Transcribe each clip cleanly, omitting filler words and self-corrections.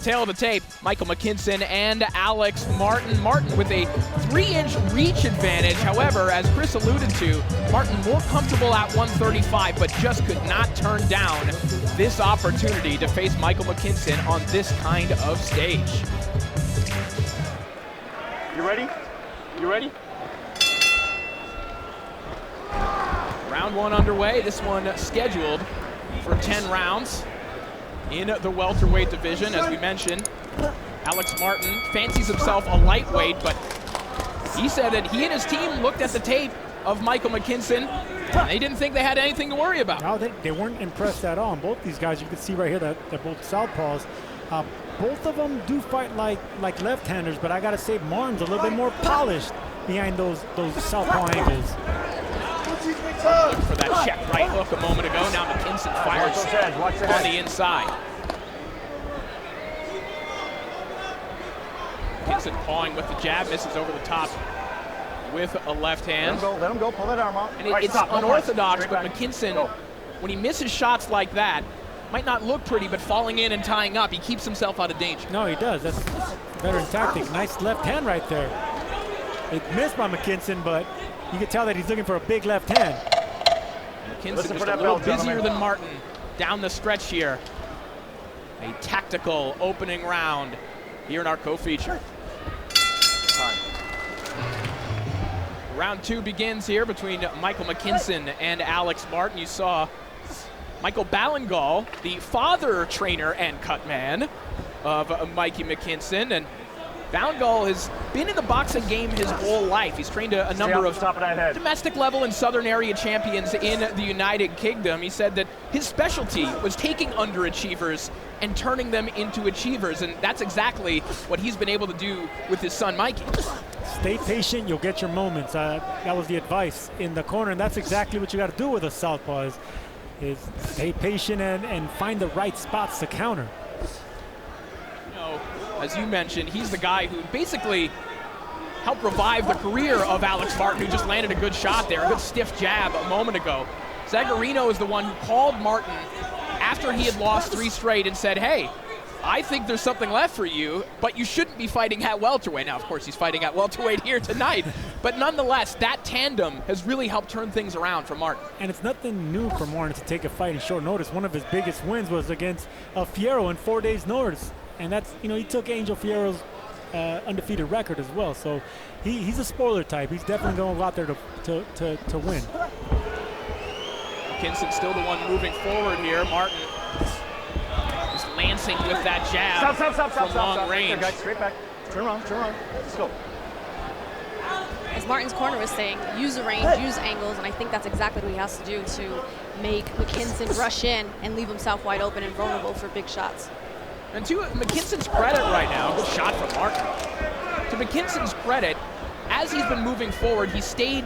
tail of the tape, Michael McKinson and Alex Martin. Martin with a 3-inch reach advantage. However, as Chris alluded to, Martin more comfortable at 135, but just could not turn down this opportunity to face Michael McKinson on this kind of stage. You ready? You ready? Round one underway. This one scheduled for 10 rounds in the welterweight division. As we mentioned, Alex Martin fancies himself a lightweight, but he said that he and his team looked at the tape of Michael McKinson and they didn't think they had anything to worry about. No, they weren't impressed at all. And both these guys, you can see right here that they're both southpaws. Both of them do fight like left-handers, but I gotta say Martin's a little bit more polished behind those southpaw angles. Looking for that check right hook a moment ago. Now McKinson fires on the inside. McKinson pawing with the jab, misses over the top with a left hand. Let him go, pull that arm out. And it's unorthodox, but McKinson, when he misses shots like that, might not look pretty, but falling in and tying up, he keeps himself out of danger. No, he does. That's veteran tactic. Nice left hand right there. It missed by McKinson, but you can tell that he's looking for a big left hand. McKinson just a little busier than Martin down the stretch here. A tactical opening round here in our co-feature. Round two begins here between Michael McKinson and Alex Martin. You saw Michael Ballengall, the father, trainer, and cut man of Mikey McKinson. And Ballengall has been in the boxing game his whole life. He's trained a number of domestic level and southern area champions in the United Kingdom. He said that his specialty was taking underachievers and turning them into achievers, and that's exactly what he's been able to do with his son, Mikey. Stay patient, you'll get your moments. That was the advice in the corner, and that's exactly what you got to do with a southpaw is stay patient and find the right spots to counter. As you mentioned, he's the guy who basically helped revive the career of Alex Martin, who just landed a good shot there, a good stiff jab a moment ago. Zagarino is the one who called Martin after he had lost 3 straight and said, hey, I think there's something left for you, but you shouldn't be fighting at welterweight. Now, of course, he's fighting at welterweight here tonight, but nonetheless, that tandem has really helped turn things around for Martin. And it's nothing new for Martin to take a fight in short notice. One of his biggest wins was against Fierro in 4 days' notice. And that's, he took Angel Fierro's undefeated record as well. So he's a spoiler type. He's definitely going to go out there to win. McKinson still the one moving forward here. Martin just lancing with that jab from long range. Guys, straight back. Turn around. Let's go. As Martin's corner was saying, use the range, use angles, and I think that's exactly what he has to do to make McKinson rush in and leave himself wide open and vulnerable for big shots. And to McKinson's credit right now, good shot from Martin. To McKinson's credit, as he's been moving forward, he stayed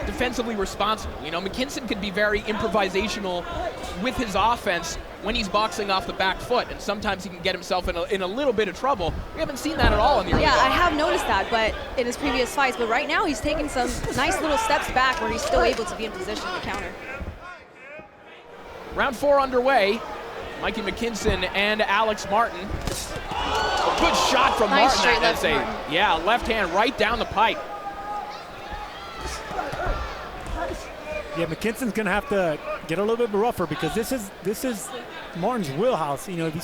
defensively responsible. McKinson could be very improvisational with his offense when he's boxing off the back foot, and sometimes he can get himself in a little bit of trouble. We haven't seen that at all in the early Yeah, I have noticed that, but in his previous fights. But right now, he's taking some nice little steps back where he's still able to be in position to counter. Round 4 underway. Mikey McKinson and Alex Martin. A good shot from nice Martin. That's a left hand right down the pipe. Yeah, McKinson's gonna have to get a little bit rougher because this is Martin's wheelhouse. If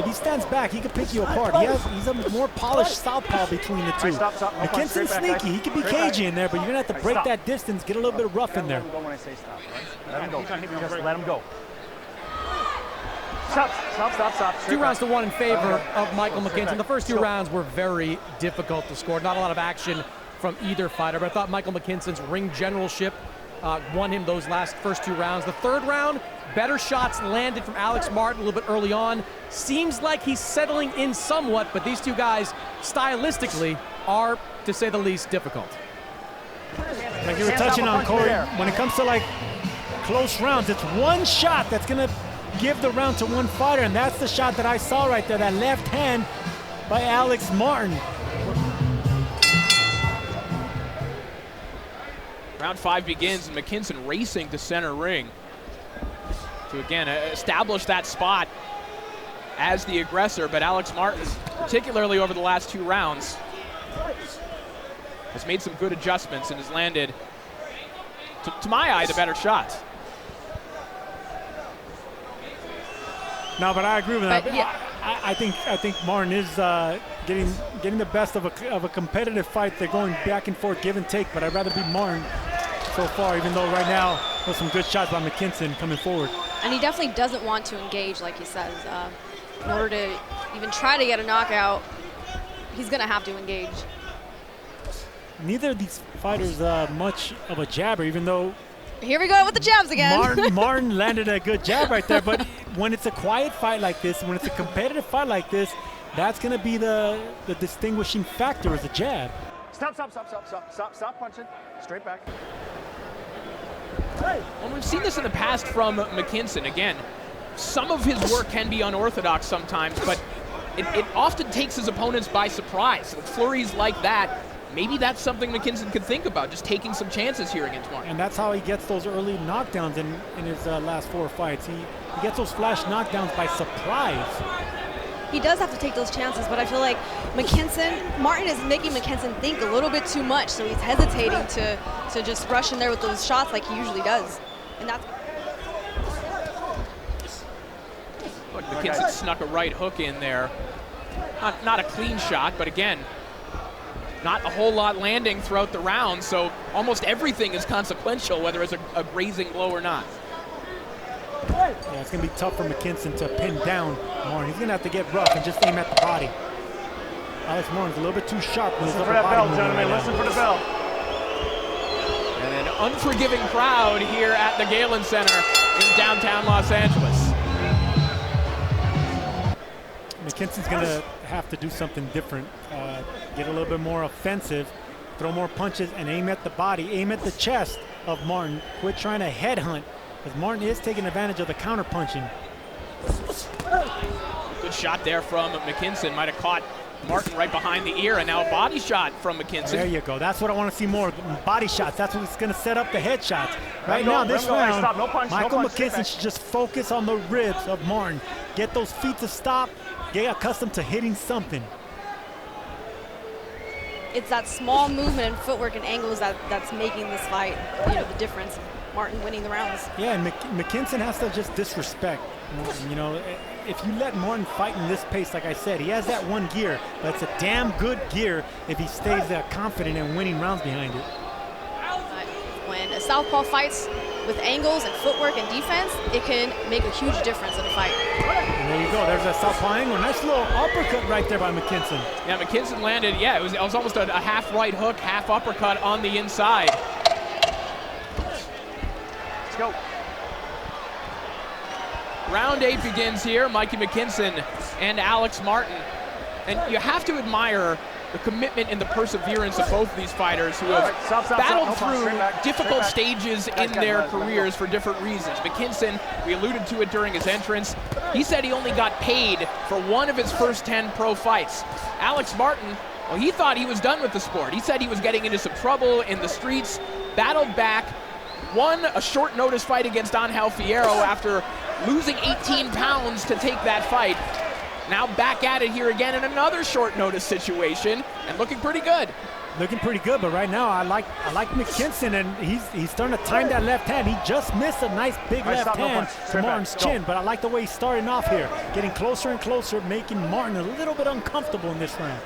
he stands back, he can pick you apart. He's a more polished southpaw between the two. McKinson's sneaky. He can be cagey in there, but you're gonna have to break that distance, get a little bit rough in there. Let him go when I say stop. Let him go. Just let him go. Stop. 2 rounds to 1 in favor of Michael McKinson. The first 2 rounds were very difficult to score. Not a lot of action from either fighter, but I thought Michael McKinson's ring generalship won him those first 2 rounds. The third round, better shots landed from Alex Martin a little bit early on. Seems like he's settling in somewhat, but these 2 guys, stylistically, are, to say the least, difficult. Like you were touching on, Corey, when it comes to close rounds, it's one shot that's gonna give the round to one fighter, and that's the shot that I saw right there, that left hand by Alex Martin. Round 5 begins, and McKinson racing to center ring to again establish that spot as the aggressor, but Alex Martin, particularly over the last 2 rounds, has made some good adjustments and has landed, to my eye, the better shots. No, but I agree with that. Yeah. I think Martin is getting the best of a competitive fight. They're going back and forth, give and take, but I'd rather be Martin so far, even though right now there's some good shots by McKinson coming forward. And he definitely doesn't want to engage, like he says. In order to even try to get a knockout, he's going to have to engage. Neither of these fighters much of a jabber, even though Here we go with the jabs again. Martin landed a good jab right there, but when it's a quiet fight like this, when it's a competitive fight like this, that's going to be the distinguishing factor is the jab. Stop punching. Straight back. Well, we've seen this in the past from McKinson. Again, some of his work can be unorthodox sometimes, but it often takes his opponents by surprise. With flurries like that, maybe that's something McKinson could think about, just taking some chances here against Martin. And that's how he gets those early knockdowns in his last 4 fights. He gets those flash knockdowns by surprise. He does have to take those chances, but I feel like Martin is making McKinson think a little bit too much, so he's hesitating to just rush in there with those shots like he usually does. And that's... Look, McKinson snuck a right hook in there. Not a clean shot, but again, not a whole lot landing throughout the round, so almost everything is consequential, whether it's a grazing blow or not. Yeah, it's going to be tough for McKinson to pin down Martin. He's going to have to get rough and just aim at the body. Alex Martin's a little bit too sharp with his upper body. Listen for the bell, gentlemen. Listen for the bell. And an unforgiving crowd here at the Galen Center in downtown Los Angeles. McKinson's going to have to do something different. Get a little bit more offensive, throw more punches, and aim at the body, aim at the chest of Martin. Quit trying to headhunt, because Martin is taking advantage of the counter punching. Good shot there from McKinson. Might have caught Martin right behind the ear, and now a body shot from McKinson. There you go. That's what I want to see more. Body shots. That's what's going to set up the headshots. Right now, this round, Michael McKinson should just focus on the ribs of Martin. Get those feet to stop. Get accustomed to hitting something. It's that small movement and footwork and angles that's making this fight, the difference. Martin winning the rounds. Yeah, and McKinson has to just disrespect. If you let Martin fight in this pace, like I said, he has that one gear, but it's a damn good gear if he stays confident and winning rounds behind it. When a southpaw fights with angles and footwork and defense, it can make a huge difference in a fight. And there you go. There's that southpaw angle. Nice little uppercut right there by McKinson. Yeah, McKinson landed, it was almost a half right hook, half uppercut on the inside. Let's go. Round 8 begins here. Mikey McKinson and Alex Martin. And you have to admire the commitment and the perseverance of both of these fighters who have battled through difficult stages in their careers for different reasons. McKinson, we alluded to it during his entrance, he said he only got paid for one of his first 10 pro fights. Alex Martin, well, he thought he was done with the sport. He said he was getting into some trouble in the streets, battled back, won a short notice fight against Angel Fierro after losing 18 pounds to take that fight. Now back at it here again in another short notice situation and looking pretty good. Looking pretty good, but right now I like McKinson, and he's starting to time that left hand. He just missed a nice big left hand to Martin's chin, but I like the way he's starting off here, getting closer and closer, making Martin a little bit uncomfortable in this round.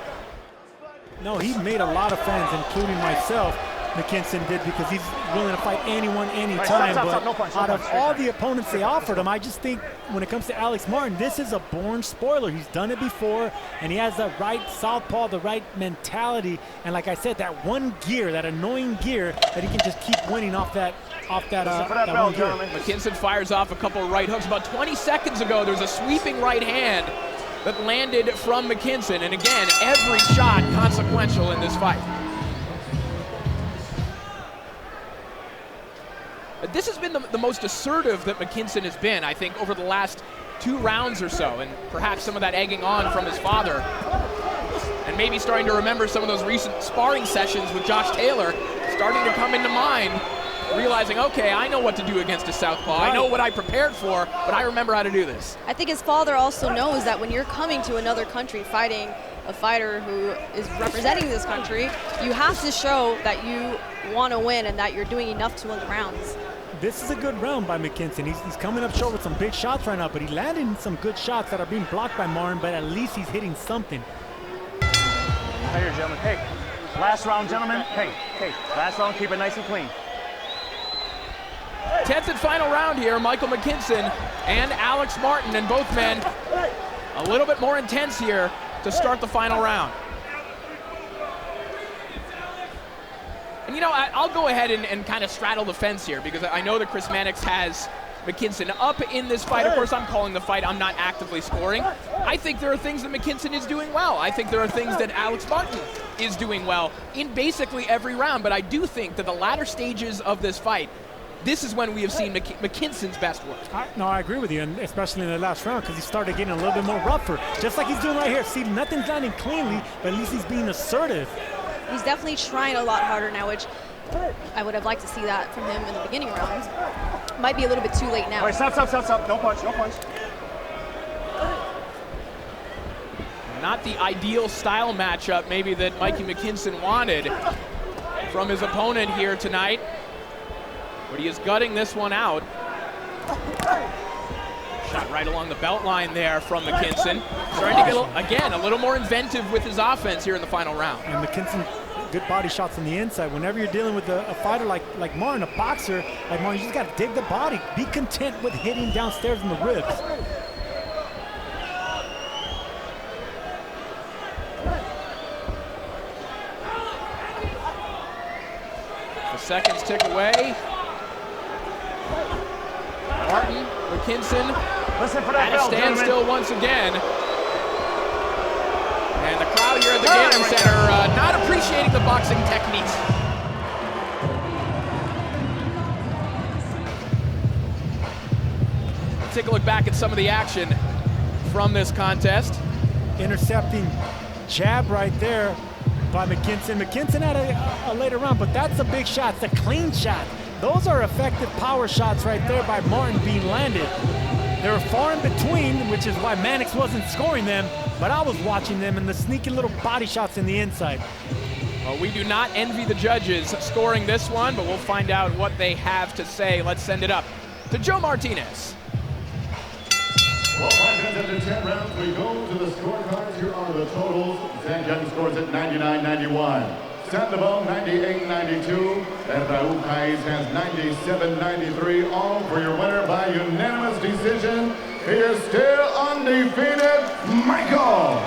No, he made a lot of fans, including myself, McKinson did, because he's willing to fight anyone, anytime. But out of all the opponents they offered him, I just think when it comes to Alex Martin, this is a born spoiler. He's done it before, and he has the right southpaw, the right mentality, and like I said, that one gear, that annoying gear that he can just keep winning off that one gear. McKinson fires off a couple of right hooks. About 20 seconds ago, there's a sweeping right hand that landed from McKinson, and again, every shot consequential in this fight. This has been the most assertive that McKinson has been, I think, over the last 2 rounds or so, and perhaps some of that egging on from his father. And maybe starting to remember some of those recent sparring sessions with Josh Taylor, starting to come into mind. realizing, okay, I know what to do against a southpaw. I know what I prepared for, but I remember how to do this. I think his father also knows that when you're coming to another country fighting a fighter who is representing this country, you have to show that you want to win and that you're doing enough to win the rounds. This is a good round by McKinson. He's coming up short with some big shots right now, but he landed some good shots that are being blocked by Martin, but at least he's hitting something. Hey, here, gentlemen. Hey, last round, gentlemen. Hey, last round, keep it nice and clean. 10th and final round here, Michael McKinson and Alex Martin, and both men a little bit more intense here to start the final round. And you know, I'll go ahead and kind of straddle the fence here because I know that Chris Mannix has McKinson up in this fight. Of course, I'm calling the fight. I'm not actively scoring. I think there are things that McKinson is doing well. I think there are things that Alex Martin is doing well in basically every round. But I do think that the latter stages of this fight, this is when we have seen McKinson's best work. No, I agree with you, and especially in the last round because he started getting a little bit more rougher, just like he's doing right here. See, nothing's landing cleanly, but at least he's being assertive. He's definitely trying a lot harder now, which I would have liked to see that from him in the beginning rounds. Might be a little bit too late now. All right, stop. No punch, no punch. Not the ideal style matchup maybe that Mikey McKinson wanted from his opponent here tonight. But he is gutting this one out. Shot right along the belt line there from McKinson. Starting to get, again, a little more inventive with his offense here in the final round. And McKinson, good body shots on the inside. Whenever you're dealing with a fighter like Martin, a boxer like Martin, you just got to dig the body. Be content with hitting downstairs in the ribs. The seconds tick away. Martin, McKinson Listen for that at a bell, standstill once again. And the crowd here at the Galen Center not appreciating the boxing techniques. Let's take a look back at some of the action from this contest. Intercepting jab right there by McKinson. McKinson had a later round, but that's a big shot. It's a clean shot. Those are effective power shots right there by Martin being landed. They were far in between, which is why Mannix wasn't scoring them, but I was watching them and the sneaky little body shots in the inside. Well, we do not envy the judges scoring this one, but we'll find out what they have to say. Let's send it up to Joe Martinez. Well, 5 minutes after 10 rounds, we go to the scorecards. Here are the totals. Dazn scores at 99-91. Sandoval 98-92, and Raul Caiz has 97-93, all for your winner by unanimous decision. He is still undefeated, Michael